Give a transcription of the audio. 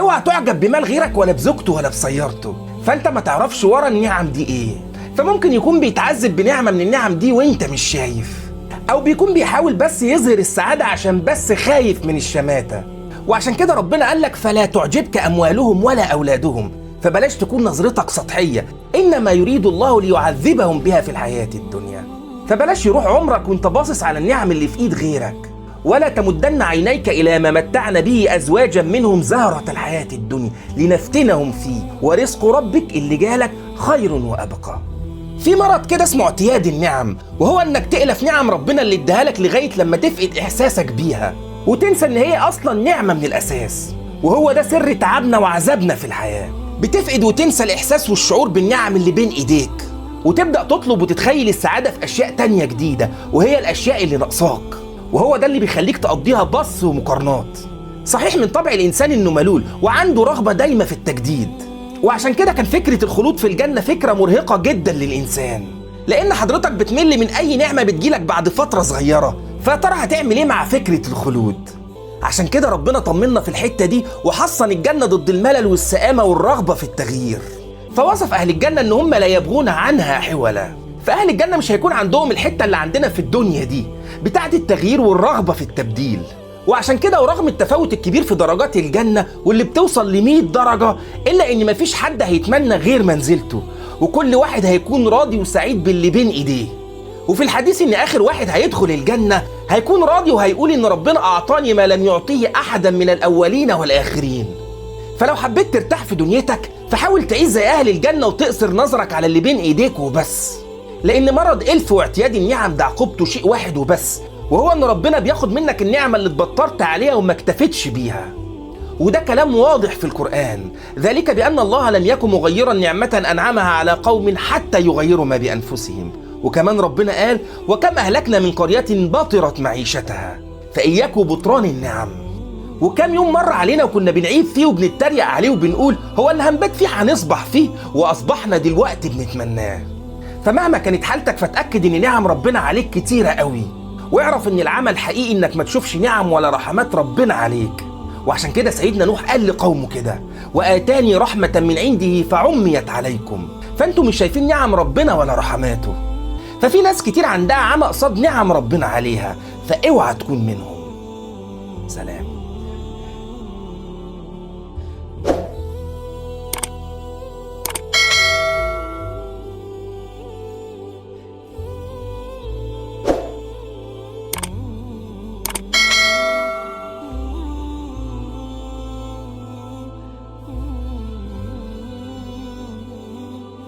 اوعى تعجب بمال غيرك ولا بزوجته ولا بسيارته، فانت ما تعرفش ورا النعم دي ايه. فممكن يكون بيتعذب بنعمة من النعم دي وانت مش شايف، او بيكون بيحاول بس يظهر السعادة عشان بس خايف من الشماتة. وعشان كده ربنا قالك فلا تعجبك اموالهم ولا اولادهم، فبلاش تكون نظرتك سطحية، انما يريد الله ليعذبهم بها في الحياة الدنيا. فبلاش يروح عمرك وانت باصص على النعم اللي في ايد غيرك. ولا تمدن عينيك الى ما متعنا به ازواجا منهم زهرة الحياة الدنيا لنفتنهم فيه ورزق ربك اللي جالك خير وابقى. في مرض كده اسمه اعتياد النعم، وهو انك تألف نعم ربنا اللي اداها لك لغاية لما تفقد احساسك بيها وتنسى ان هي اصلا نعمة من الاساس. وهو ده سر تعبنا وعذابنا في الحياة، بتفقد وتنسى الاحساس والشعور بالنعم اللي بين ايديك، وتبدأ تطلب وتتخيل السعادة في اشياء تانية جديدة، وهي الاشياء اللي ناقصاك. وهو ده اللي بيخليك تقضيها بص ومقارنات. صحيح من طبع الانسان انه ملول وعنده رغبة دايمة في التجديد، وعشان كده كان فكرة الخلود في الجنة فكرة مرهقة جدا للإنسان، لأن حضرتك بتمل من أي نعمة بتجيلك بعد فترة صغيرة، فترى هتعمل إيه مع فكرة الخلود؟ عشان كده ربنا طمنا في الحتة دي وحصن الجنة ضد الملل والسآمة والرغبة في التغيير. فوصف أهل الجنة إن هم لا يبغون عنها حولا. فأهل الجنة مش هيكون عندهم الحتة اللي عندنا في الدنيا دي بتاعة التغيير والرغبة في التبديل. وعشان كده ورغم التفاوت الكبير في درجات الجنة واللي بتوصل ل100 درجة، إلا إن مفيش حد هيتمنى غير منزلته، وكل واحد هيكون راضي وسعيد باللي بين إيديه. وفي الحديث إن آخر واحد هيدخل الجنة هيكون راضي وهيقول إن ربنا أعطاني ما لم يعطيه أحدا من الأولين والآخرين. فلو حبيت ترتاح في دنيتك فحاول تعيش زي أهل الجنة وتقصر نظرك على اللي بين إيديك وبس، لأن مرض إلف واعتياد النعم ده عقوبته شيء واحد وبس، وهو ان ربنا بياخد منك النعمة اللي اتبطرت عليها وما اكتفتش بيها. وده كلام واضح في القرآن، ذلك بأن الله لم يكن مغيرا نعمة أنعمها على قوم حتى يغيروا ما بأنفسهم. وكمان ربنا قال وكم أهلكنا من قرية بطرت معيشتها، فإياكوا بطران النعم. وكم يوم مر علينا وكنا بنعيب فيه وبنتريق عليه وبنقول هو اللي هنبات فيه هنصبح فيه، وأصبحنا دلوقتي بنتمناه. فمهما كانت حالتك فتأكد ان نعم ربنا عليك كتيرة قوي، واعرف ان العمل حقيقي انك ما تشوفش نعم ولا رحمات ربنا عليك. وعشان كده سيدنا نوح قال لقومه كده وآتاني رحمة من عنده فعميت عليكم. فانتم مش شايفين نعم ربنا ولا رحماته. ففي ناس كتير عندها عمى قصاد نعم ربنا عليها، فاوعى تكون منهم. سلام.